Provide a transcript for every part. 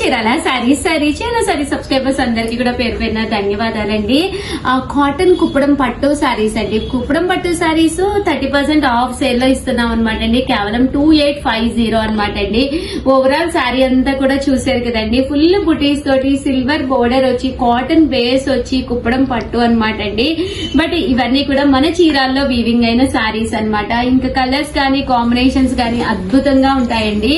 Chirala sorry subscribers అందరికి కూడా పేరు పేరున ధన్యవాదాలండి. కాటన్ కుప్పడం పట్టు సారీస్ అండి. కుప్పడం పట్టు సారీస్ 30% ఆఫ్ సేల్ లో ఇస్తున్నాం అనమాట అండి. కేవలం 2850 అనమాట అండి. ఓవరాల్ సారీ అంతా కూడా చూసారు కదండి. ఫుల్ బుటీస్ తోటి సిల్వర్ బోర్డర్ వచ్చి కాటన్ బేస్ వచ్చి కుప్పడం పట్టు అనమాట అండి. బట్ ఇవన్నీ కూడా మన చీరాల్లో వీవింగ్ అయిన సారీస్ అనమాట. ఇంకా కలర్స్ కానీ కాంబినేషన్స్ కానీ అద్భుతంగా ఉంటాయండి.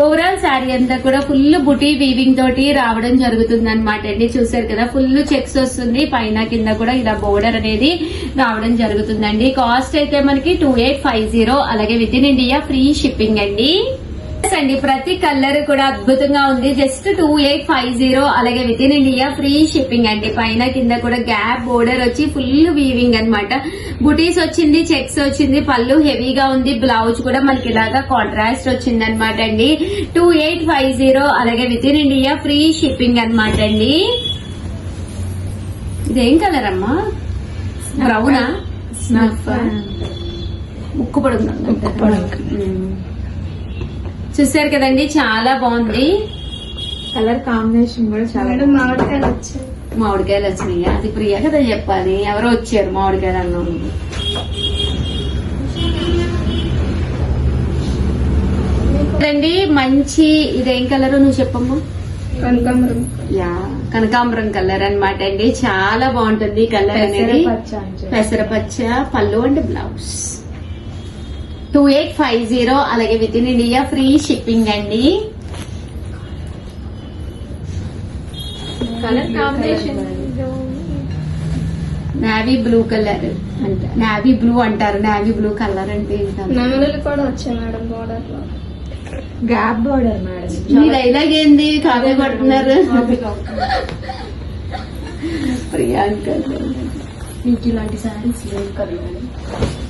ఓవరాల్ సారీ అంతా కూడా ఫుల్ బుటీ వీవింగ్ తోటి రావడం జరుగుతుంది అనమాట అండి. చూసారు కదా, ఫుల్ చెక్స్ వస్తుంది. పైన కింద కూడా ఇలా బోర్డర్ అనేది రావడం జరుగుతుందండి. కాస్ట్ అయితే మనకి 2850, అలాగే with in India free shipping అండి. అండి ప్రతి కలర్ కూడా అద్భుతంగా ఉంది. జస్ట్ 2850, అలాగే with in India free shipping అండి. పైన కింద కూడా గ్యాప్ బోర్డర్ వచ్చి ఫుల్ వీవింగ్ అన్నమాట. బుటీస్ వచ్చింది, చెక్స్ వచ్చింది, పళ్ళు హెవీగా ఉంది. బ్లౌజ్ కూడా మనకి ఇలాగా కాంట్రాస్ట్ వచ్చింది అనమాట అండి. 2850, అలాగే with in India free shipping అనమాట అండి. ఇదేం కలర్ అమ్మా? బ్రౌనా? ముక్కు పడుతుంది. చూసారు కదండి, చాలా బాగుంది. కలర్ కాంబినేషన్ కూడా చాలా మామిడికాయలు వచ్చినాయి. అది ప్రియా కదా చెప్పాలి. ఎవరో వచ్చారు మామిడికాయలు అన్నాను. అండి మంచి ఇదేం కలర్ నువ్వు చెప్పమ్మా? కనకాంబరం. కనకాంబరం కలర్ అనమాట అండి. చాలా బాగుంటుంది కలర్ అనేది. పెసరపచ్చ పళ్ళు అండ్ బ్లౌజ్. 2850, అలాగే with in India free shipping అండి. Colour combination navy blue colour అంట. నావీ బ్లూ అంటారు. నావీ బ్లూ కలర్ అంటే నెమలు కూడా వచ్చాయి మేడం. బోర్డర్ లో గ్యాప్ బోర్డర్ మేడం. మీ డైలాగ్ ఏంది? కాపీ పడుతున్నారు ప్రియాంక. మీకు ఇలాంటి శారీస్ లేవు కదా,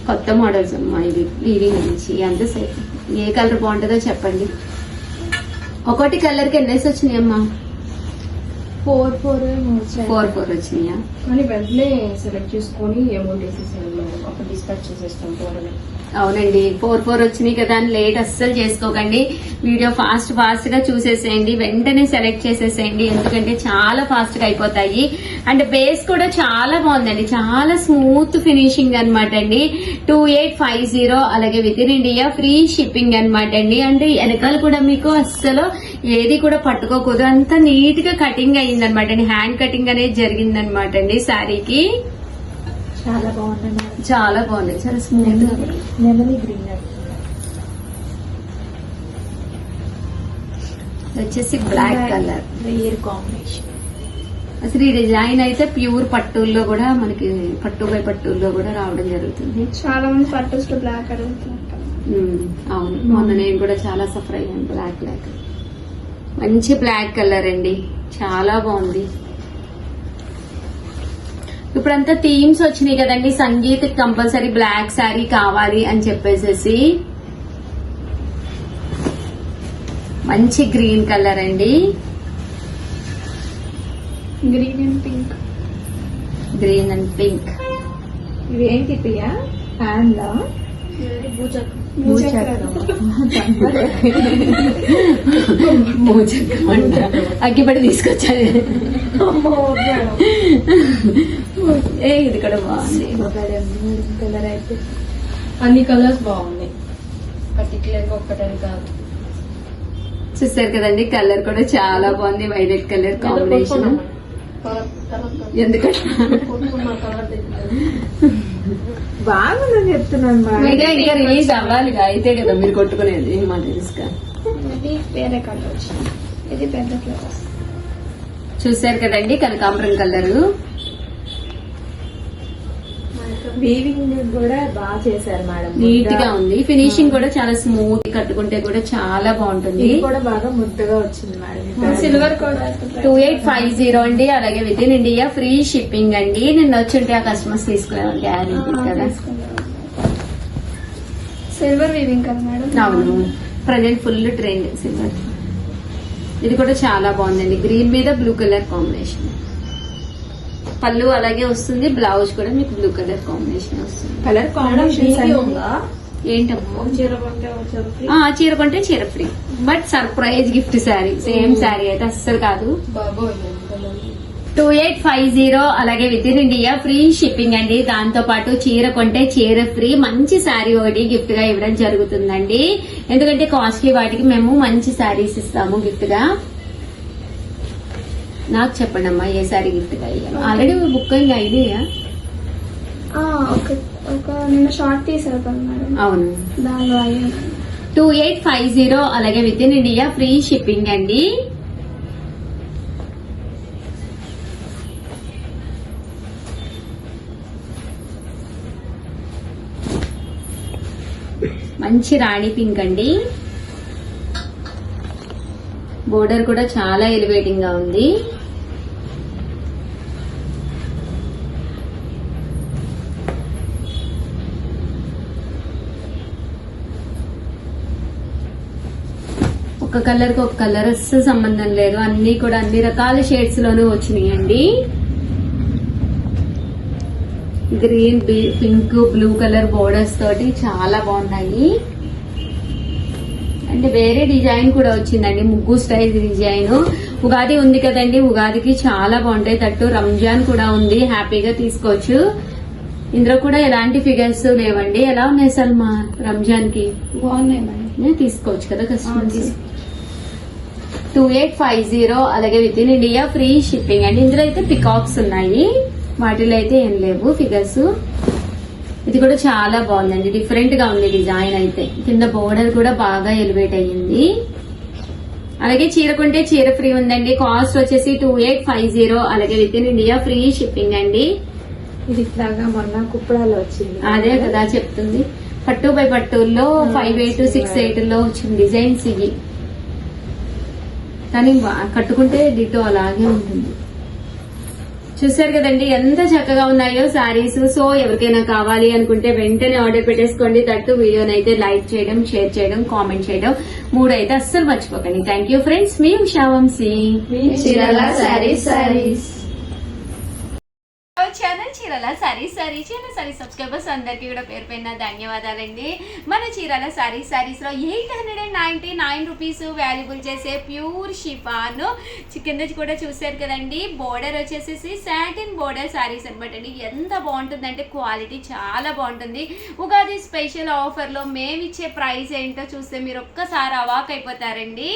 కొత్త మోడల్స్ అమ్మా. ఇది వీవింగ్ నుంచి ఎంతసేపు ఏ కలర్ బాగుంటుందో చెప్పండి. ఒకటి కలర్ కి ఎన్నేసి వచ్చినాయి అమ్మా? 4 వచ్చినాయా? కానీ వెంటనే సెలెక్ట్ చేసుకుని అమౌంట్ వేసేసాను. ఒక డిస్పాచ్ చేసేస్తాం. అవునండి, 4 వచ్చినాయి కదా అని లేట్ అస్సలు చేసుకోకండి. వీడియో ఫాస్ట్ గా చూసేసేయండి. వెంటనే సెలెక్ట్ చేసేసేయండి, ఎందుకంటే చాలా ఫాస్ట్ గా అయిపోతాయి. అండ్ బేస్ కూడా చాలా బాగుందండి. చాలా స్మూత్ ఫినిషింగ్ అనమాట అండి. 2850, అలాగే with in India free shipping అనమాట అండి. అంటే వెనకాల కూడా మీకు అస్సలు ఏది కూడా పట్టుకోకూడదు. అంత నీట్ గా కటింగ్ అయ్యింది అనమాట అండి. హ్యాండ్ కటింగ్ అనేది జరిగింది అనమాట అండి శారీకి. చాలా బాగుంది. చాలా బాగుంది, చాలా స్మూత్ గా. నెమలి గ్రీన్ వచ్చేసి బ్లాక్ కలర్ రేర్ కాంబినేషన్. అసలు ఈ డిజైన్ అయితే ప్యూర్ పట్టుల్లో కూడా మనకి పట్టు బై పట్టుల్లో కూడా రావడం జరుగుతుంది. చాలా మంది పట్టుస్ బ్లాక్ అడుగుతుంటారు. అవును, మొన్న నేను కూడా చాలా సఫర్ అయ్యాను. బ్లాక్ మంచి బ్లాక్ కలర్ అండి, చాలా బాగుంది. ఇప్పుడంతా థీమ్స్ వచ్చినాయి కదండి. సంగీత్ కంపల్సరీ బ్లాక్ శారీ కావాలి అని చెప్పేసేసి మంచి గ్రీన్ కలర్ అండి. Green and pink. Green and pink. ఇవేంటి ప్రియా? హ్యాండ్ లా అగ్గిపడి తీసుకొచ్చాను. ఇది కూడా బాగుంది. కలర్ అయితే అన్ని కలర్స్ బాగున్నాయి, పర్టికులర్ గా ఒక్కటని కాదు. చూసారు కదండి, కలర్ కూడా చాలా బాగుంది. Violet colour combination. ఎందుకంటే బాగుందని చెప్తున్నాను. ఇంకా రిలీజ్ అవ్వాలిగా, అయితే కదా మీరు కొట్టుకునేది. మా తెలుసుగా వేరే కలర్ వచ్చింది. ఇది పెద్ద ఫ్లవర్స్. చూసారు కదండి, కనకాంబరం కలరు. వీవింగ్ కూడా బాగా చేశారు మేడం. నీట్ గా ఉంది. ఫినిషింగ్ కూడా చాలా స్మూత్. కట్టుకుంటే కూడా చాలా బాగుంటుంది. కూడా బాగా ముద్దగా వచ్చింది మేడం. సిల్వర్ కూడా 2850 అండి, అలాగే with in India free shipping అండి. నిన్న వచ్చుంటే ఆ కస్టమర్స్ తీసుకునేవాళ్ళు గ్యారెంటీ కదా. సిల్వర్ వీవింగ్ కదా మేడం. అవును, ప్రజెంట్ ఫుల్ ట్రెండ్ సిల్వర్. ఇది కూడా చాలా బాగుందండి. గ్రీన్ మీద బ్లూ కలర్ కాంబినేషన్. పళ్ళు అలాగే వస్తుంది. బ్లౌజ్ కూడా మీకు బ్లూ కలర్ కాంబినేషన్ వస్తుంది. కలర్ కాంబినేషన్ ఏంటమ్మా? చీర కొంటే చీర free. But surprise gift sari, same sari అయితే అస్సలు కాదు. బాబోయ్ 2850 అలాగే with in India free shipping అండి. దాంతో పాటు చీర కొంటే చీర ఫ్రీ, మంచి శారీ ఒకటి గిఫ్ట్ గా ఇవ్వడం జరుగుతుందండి. ఎందుకంటే కాస్ట్లీ వాటికి మేము మంచి శారీస్ ఇస్తాము గిఫ్ట్ గా. నాకు చెప్పండి అమ్మా ఏ శారీ గిఫ్ట్ గా ఇవ్వాలి. ఆల్రెడీ బుకింగ్ ఐడియా ఒక నిన్న షార్ట్ తీసారు కదా మేడం, అవును. దానిలో 2850 అలాగే with in India free shipping అండి. మంచి రాణి పింక్ అండి. బోర్డర్ కూడా చాలా ఎలివేటింగ్ గా ఉంది. ఒక కలర్ కి ఒక కలర్ అస్సలు సంబంధం లేదు, అన్ని కూడా అన్ని రకాల షేడ్స్ లోనూ వచ్చినాయండి. Green, pink, blue colour borders తోటి చాలా బాగున్నాయి. అంటే వేరే డిజైన్ కూడా వచ్చిందండి, ముగ్గు స్టైల్ డిజైన్. ఉగాది ఉంది కదండి, ఉగాదికి చాలా బాగుంటాయి. తట్టు రంజాన్ కూడా ఉంది, హ్యాపీగా తీసుకోవచ్చు. ఇందులో కూడా ఎలాంటి ఫిగర్స్ లేవండి. ఎలా ఉన్నాయి సల్మా రంజాన్ కి? బాగున్నాయి మేడం, తీసుకోవచ్చు కదా కస్టమర్స్. 2850 అలాగే with in India free shipping అండి. ఇందులో అయితే పికాక్స్ ఉన్నాయి, వాటిలో అయితే ఏం లేవు ఫిగర్స్. ఇది కూడా చాలా బాగుందండి, డిఫరెంట్ గా ఉంది డిజైన్ అయితే. కింద బోర్డర్ కూడా బాగా ఎలివేట్ అయ్యింది. అలాగే చీర కొంటే చీర ఫ్రీ ఉందండి. కాస్ట్ వచ్చేసి 2850 అలాగే with in India free shipping అండి. ఇది ఇట్లాగా మొన్న కుప్పడాలో వచ్చింది. అదే కదా చెప్తుంది, పట్టు బై పట్టుల్లో 58, 68 లో వచ్చిన డిజైన్స్ ఇవి. కానీ కట్టుకుంటే డిటో అలాగే ఉంటుంది. చూసారు కదండి ఎంత చక్కగా ఉన్నాయో శారీస్. సో ఎవరికైనా కావాలి అనుకుంటే వెంటనే ఆర్డర్ పెట్టేసుకోండి. తట్టు వీడియోనైతే లైక్ చేయడం, షేర్ చేయడం, కామెంట్ చేయడం 3 అయితే అస్సలు మర్చిపోకండి. థ్యాంక్ యూ ఫ్రెండ్స్, మీ ఉషా వంశీ, చీరాల శారీస్. ఛానల్ చీరాల శారీస్ సబ్స్క్రైబర్స్ అందరికీ కూడా పేరు పైన ధన్యవాదాలండి. మన చీరాల శారీస్ లో 899 రూపీస్ వాల్యుబుల్ చేసే ప్యూర్ షిఫాన్ కింద కూడా చూసారు కదండి. బోర్డర్ వచ్చేసి సాటిన్ బోర్డర్ శారీస్ అనమాట అండి. ఎంత బాగుంటుందంటే క్వాలిటీ చాలా బాగుంటుంది. ఉగాది స్పెషల్ ఆఫర్ లో మేము ఇచ్చే ప్రైస్ ఏంటో చూస్తే మీరు ఒక్కసారి అవాక్ అయిపోతారండి.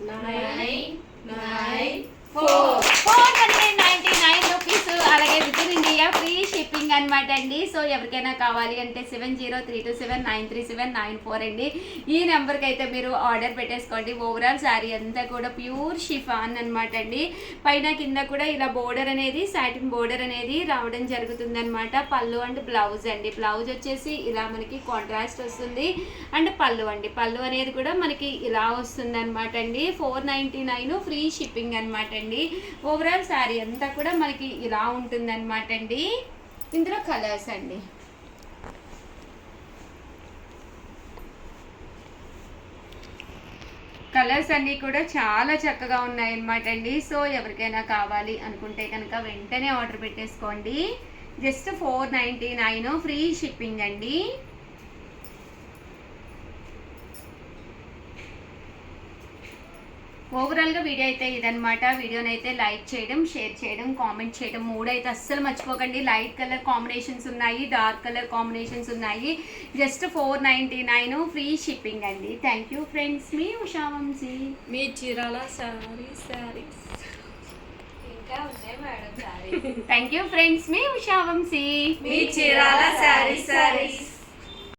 499 రూపీస్ అలాగే with in India free shipping అనమాట అండి. సో ఎవరికైనా కావాలి అంటే 7032793794 అండి. ఈ నెంబర్కి అయితే మీరు ఆర్డర్ పెట్టేసుకోండి. ఓవరాల్ శారీ అంతా కూడా ప్యూర్ షిఫాన్ అనమాట అండి. పైన కింద కూడా ఇలా బోర్డర్ అనేది సాటిన్ బోర్డర్ అనేది రావడం జరుగుతుంది అనమాట. పళ్ళు అండ్ బ్లౌజ్ అండి. బ్లౌజ్ వచ్చేసి ఇలా మనకి కాంట్రాస్ట్ వస్తుంది. అండ్ పళ్ళు అండి, పళ్ళు అనేది కూడా మనకి ఇలా వస్తుంది అనమాట అండి. 499 ఫ్రీ షిప్పింగ్ అనమాట అండి. ఓవరాల్ శారీ అంతా కూడా మనకి ఇలా ఉంటుంది అనమాట అండి. ఇందులో కలర్స్ అండి, కలర్స్ అన్ని కూడా చాలా చక్కగా ఉన్నాయి అనమాట అండి. సో ఎవరికైనా కావాలి అనుకుంటే కనుక వెంటనే ఆర్డర్ పెట్టేసుకోండి. జస్ట్ 499 ఫ్రీ షిప్పింగ్ అండి. ఓవరాల్ గా వీడియో అయితే ఇదనమాట. వీడియోని అయితే లైక్ చేయడం, షేర్ చేయడం, కామెంట్ చేయడం 3 అయితే అస్సలు మర్చిపోకండి. లైట్ కలర్ కాంబినేషన్స్ ఉన్నాయి, డార్క్ కలర్ కాంబినేషన్స్ ఉన్నాయి. జస్ట్ 499 ఫ్రీ షిప్పింగ్ అండి. థ్యాంక్ యూ ఫ్రెండ్స్, మీ ఉషా వంశీ, మీ చీరాల శారీస్ ఇంకా ఉన్నాయి madam sarees. Thank you friends, మీ ఉషా వంశీ, మీ చీరాల శారీస్.